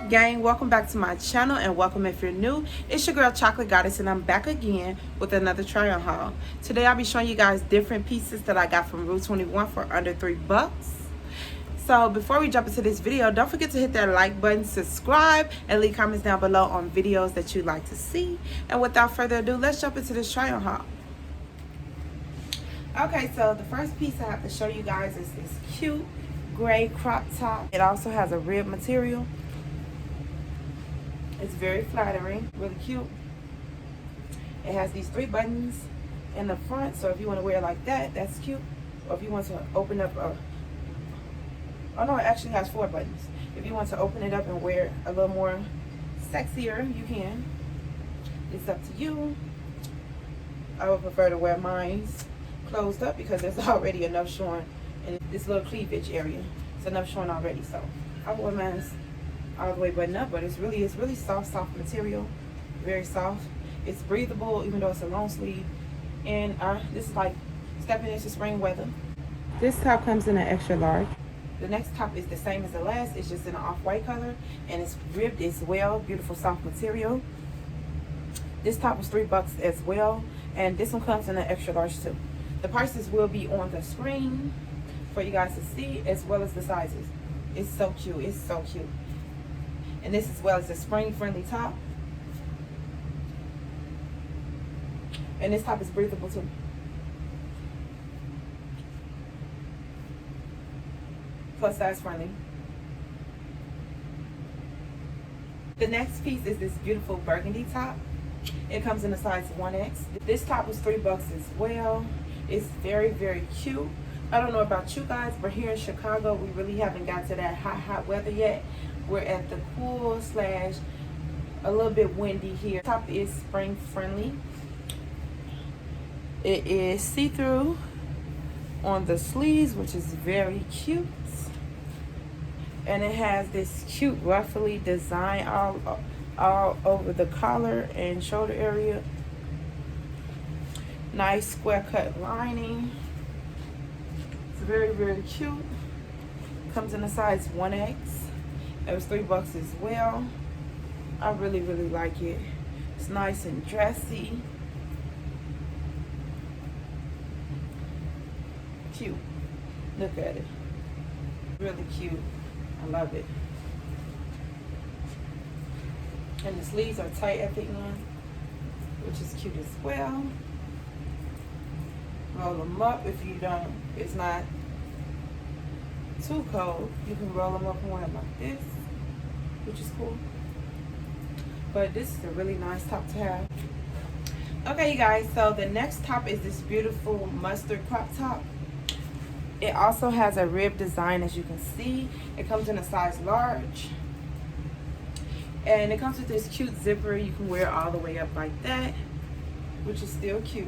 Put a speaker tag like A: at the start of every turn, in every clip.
A: up, gang? Welcome back to my channel, and welcome if you're new. It's your girl Chocolate Goddess, and I'm back again with another try on haul. Today I'll be showing you guys different pieces that I got from Rue 21 for under $3. So before we jump into this video, don't forget to hit that like button, subscribe, and leave comments down below on videos that you'd like to see. And without further ado, let's jump into this try on haul. Okay, so the first piece I have to show you guys is this cute gray crop top. It also has a rib material. It's very flattering, really cute. It has these 3 buttons in the front, so if you want to wear it like that, that's cute. Or if you want to open up a, oh no, it actually has 4 buttons. If you want to open it up and wear a little more sexier, you can. It's up to you. I would prefer to wear mine closed up because there's already enough showing in this little cleavage area. It's enough showing already, so I wear mine all the way buttoned up, but it's really soft material, very soft. It's breathable even though it's a long sleeve, and this is like stepping into spring weather. This top comes in an extra large. The next top is the same as the last, it's just in an off-white color, and it's ribbed as well. Beautiful soft material. This top was $3 as well, and this one comes in an extra large too. The prices will be on the screen for you guys to see, as well as the sizes. It's so cute, it's so cute. And this, as well as a spring friendly top, and this top is breathable too. Plus size friendly. The next piece is this beautiful burgundy top. It comes in a size 1X. This top was $3 as well. It's very cute. I don't know about you guys, but here in Chicago, we really haven't got to that hot weather yet. We're at the cool / a little bit windy here. Top is spring friendly. It is see-through on the sleeves, which is very cute. And it has this cute ruffly design all over the collar and shoulder area. Nice square cut lining. It's very cute. Comes in a size 1X. It was $3 as well. I really like it. It's nice and dressy. Cute. Look at it. Really cute. I love it. And the sleeves are tight at the end, which is cute as well. Roll them up if you don't, it's not too cold. You can roll them up and wear them like this, which is cool. But this is a really nice top to have. Okay, you guys, so the next top is this beautiful mustard crop top. It also has a rib design, as you can see. It comes in a size large. And it comes with this cute zipper. You can wear it all the way up like that, which is still cute.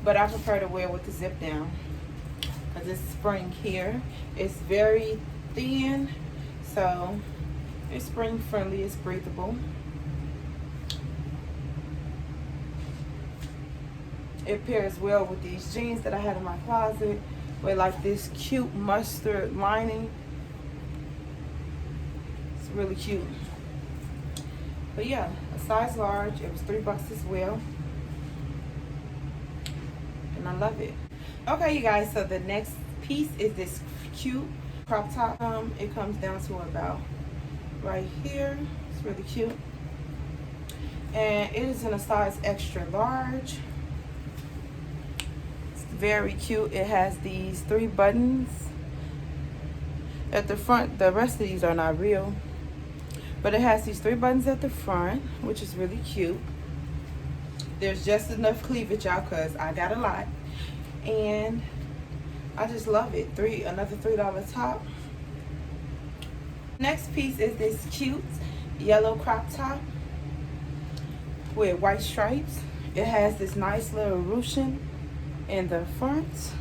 A: But I prefer to wear with the zip down because this spring here is very thin, so it's spring friendly, it's breathable. It pairs well with these jeans that I had in my closet with like this cute mustard lining. It's really cute. But yeah, a size large. It was $3 as well. And I love it. Okay, you guys, so the next piece is this cute crop top. It comes down to about right here. It's really cute. And it is in a size extra large. It's very cute. It has these 3 buttons at the front. The rest of these are not real. But it has these 3 buttons at the front, which is really cute. There's just enough cleavage out because I got a lot. And I just love it. Another $3 top. Next piece is this cute yellow crop top with white stripes. It has this nice little ruching in the front.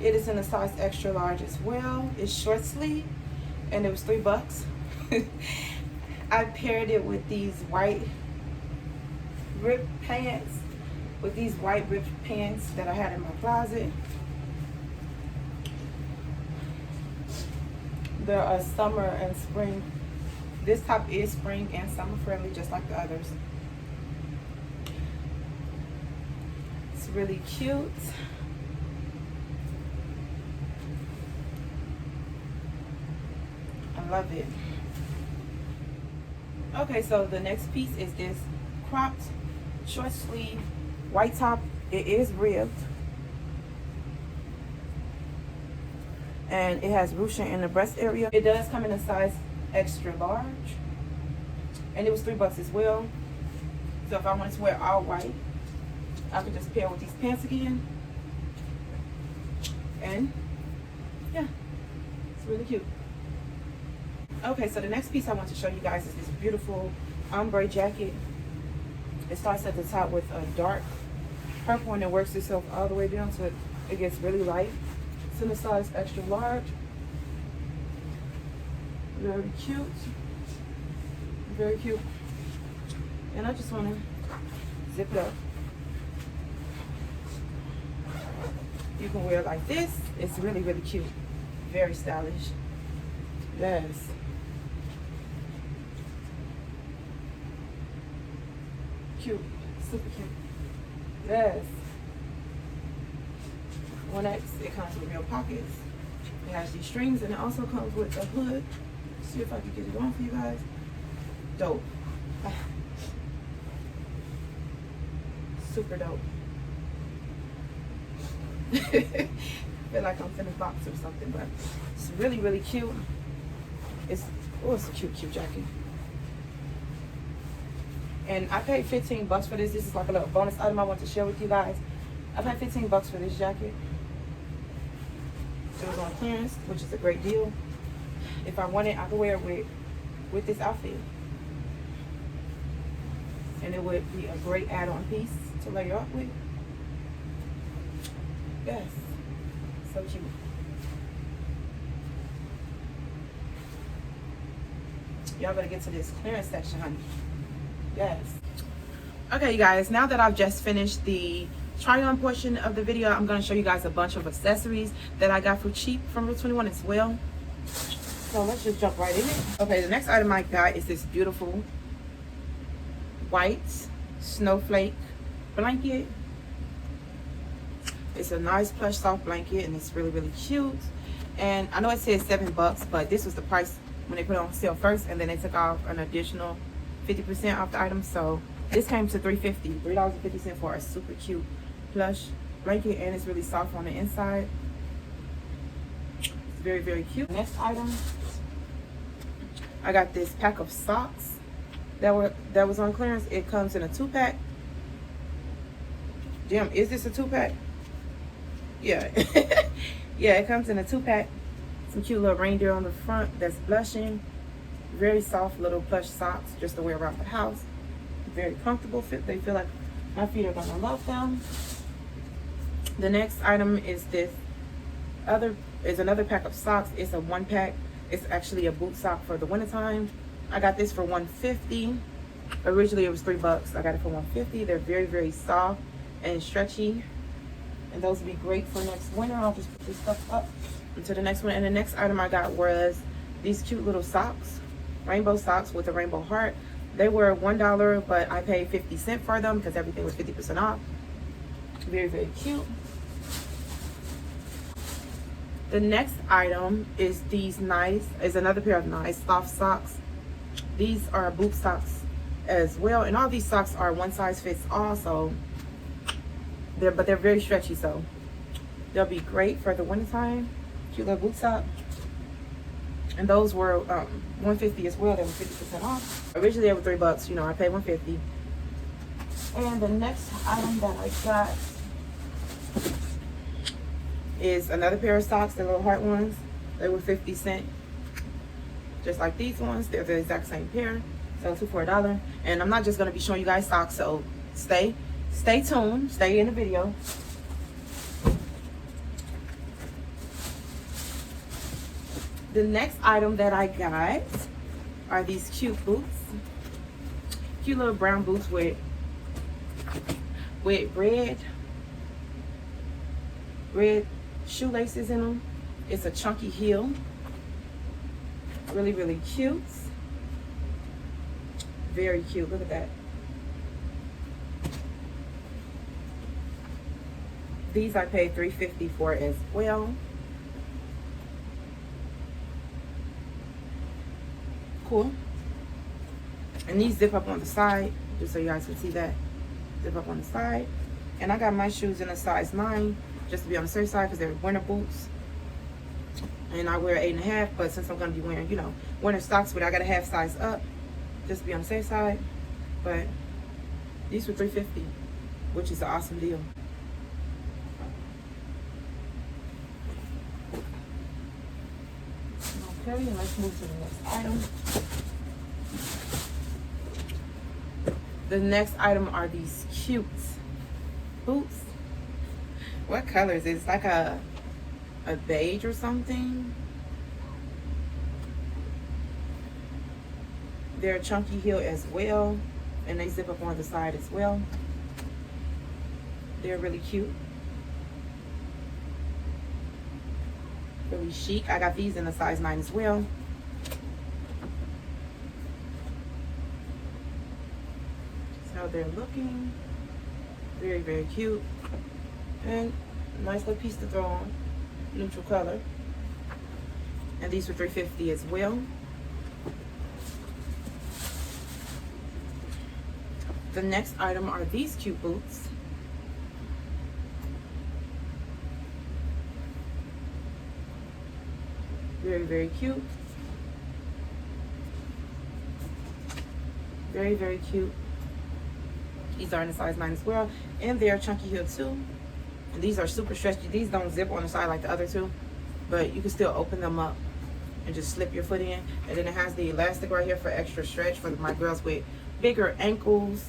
A: It is in a size extra large as well. It's short sleeve, and it was $3. I paired it with these white ripped pants, that I had in my closet. There are summer and spring. This top is spring and summer friendly, just like the others. It's really cute. I love it. Okay, so the next piece is this cropped short sleeve white top. It is ribbed. And it has ruching in the breast area. It does come in a size extra large. And it was $3 as well. So if I wanted to wear all white, I could just pair with these pants again. And yeah, it's really cute. Okay, so the next piece I want to show you guys is this beautiful ombre jacket. It starts at the top with a dark purple and it works itself all the way down so it gets really light. It's in a size extra large. Very cute. Very cute. And I just want to zip it up. You can wear it like this. It's really, really cute. Very stylish. Yes. Cute. Super cute. Yes. 1X, it comes with real pockets. It has these strings and it also comes with a hood. See if I can get it on for you guys. Dope. Super dope. Feel like I'm finna box or something, but it's really, really cute. It's a cute, cute jacket. And I paid $15 for this. This is like a little bonus item I want to share with you guys. I paid $15 for this jacket. It was on clearance, which is a great deal. If I wanted, I could wear it with this outfit. And it would be a great add-on piece to layer up with. Yes, so cute. Y'all better get to this clearance section, honey. Yes. Okay, you guys, now that I've just finished the try-on portion of the video, I'm going to show you guys a bunch of accessories that I got for cheap from Rule 21 as well. So let's just jump right in it. Okay, the next item I got is this beautiful white snowflake blanket. It's a nice plush soft blanket and it's really, really cute. And I know it says $7, but this was the price when they put it on sale first, and then they took off an additional 50% off the item. So this came to $3.50 for a super cute plush blanket, and it's really soft on the inside. It's very, very cute. Next item, I got this pack of socks that was on clearance. It comes in a 2-pack. Damn, is this a 2-pack? Yeah. Yeah, it comes in a 2-pack. Some cute little reindeer on the front that's blushing. Very soft little plush socks just to wear around the house. Very comfortable fit. They feel like my feet are gonna love them. The next item is another pack of socks. It's a 1-pack. It's actually a boot sock for the wintertime. I got this for $1.50. Originally it was $3. I got it for $1.50. They're very, very soft and stretchy, and those would be great for next winter. I'll just put this stuff up into the next one. And the next item I got was these cute little socks, rainbow socks with a rainbow heart. They were $1, but I paid 50 cents for them because everything was 50% off. Very, very cute. The next item is another pair of nice soft socks. These are boot socks as well, and all these socks are one size fits all, so they're very stretchy, so they'll be great for the wintertime. Cute little boot sock. And those were $1.50 as well. They were 50% off. Originally they were $3. You know, I paid $1.50. And the next item that I got is another pair of socks, the little heart ones. They were 50 cents. Just like these ones. They're the exact same pair. So 2 for $1. And I'm not just gonna be showing you guys socks, so stay tuned. Stay in the video. The next item that I got are these cute boots. Cute little brown boots with red shoelaces in them. It's a chunky heel. Really, really cute. Very cute. Look at that. These I paid $3.50 for as well. Cool. And these zip up on the side, just so you guys can see that. Zip up on the side. And I got my shoes in a size 9, just to be on the safe side, because they're winter boots. And I wear 8.5, but since I'm going to be wearing, you know, winter socks, but I got a half size up, just to be on the safe side. But these were $3.50, which is an awesome deal. Okay, and let's move to the next item. The next item are these cute boots. What color is it? It's like a beige or something. They're chunky heel as well, and they zip up on the side as well. They're really cute. Really chic. I got these in a size 9 as well. That's how they're looking. Very, very cute. And nice little piece to throw on. Neutral color. And these were $3.50 as well. The next item are these cute boots. Very, very cute. Very, very cute. These are in a size 9 as well. And they are chunky heel too. And these are super stretchy. These don't zip on the side like the other two, but you can still open them up and just slip your foot in. And then it has the elastic right here for extra stretch for my girls with bigger ankles.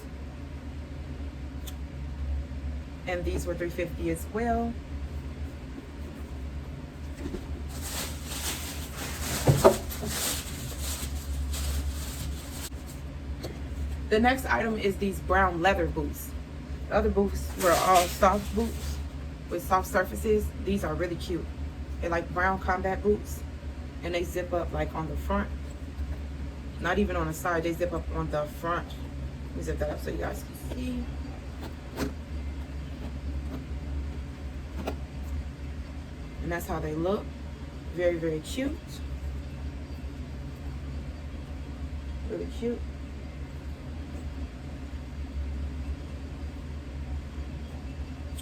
A: And these were $3.50 as well. The next item is these brown leather boots. The other boots were all soft boots with soft surfaces. These are really cute. They're like brown combat boots, and they zip up like on the front. Not even on the side, they zip up on the front. Let me zip that up so you guys can see. And that's how they look. Very, very cute. Really cute.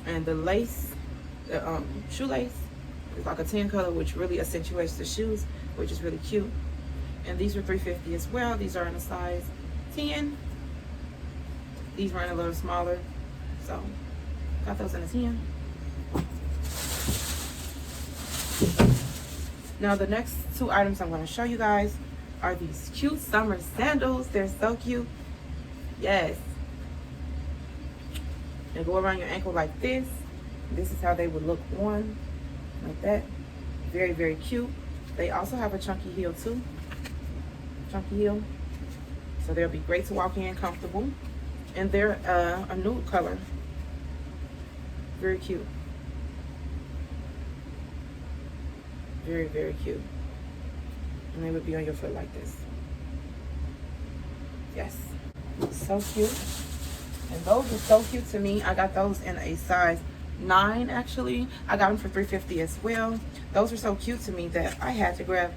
A: And the lace, the shoelace, is like a tan color, which really accentuates the shoes, which is really cute. And these were $3.50 as well. These are in a size 10. These were in a little smaller, so got those in a 10. Now the next two items I'm going to show you guys are these cute summer sandals. They're so cute. Yes. They go around your ankle like this. This is how they would look on, like that. Very, very cute. They also have a chunky heel too. Chunky heel. So they'll be great to walk in, comfortable. And they're a nude color. Very cute. Very, very cute. And they would be on your foot like this. Yes. So cute. And those are so cute to me. I got those in a size 9 actually. I got them for $3.50 as well. Those are so cute to me that I had to grab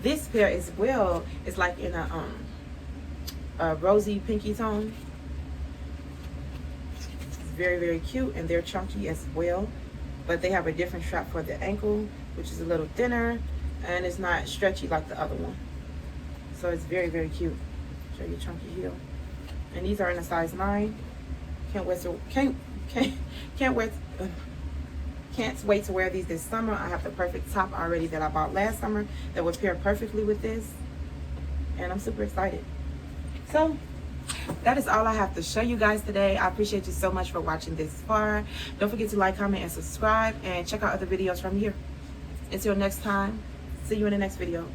A: this pair as well. It's like in a rosy pinky tone. It's very, very cute, and they're chunky as well. But they have a different strap for the ankle, which is a little thinner, and it's not stretchy like the other one. So it's very, very cute. Show you chunky heel. And these are in a size 9. Can't wait to wear these this summer. I have the perfect top already that I bought last summer that would pair perfectly with this, and I'm super excited. So that is all I have to show you guys today. I appreciate you so much for watching this far. Don't forget to like, comment, and subscribe, and check out other videos from here. Until next time, see you in the next video.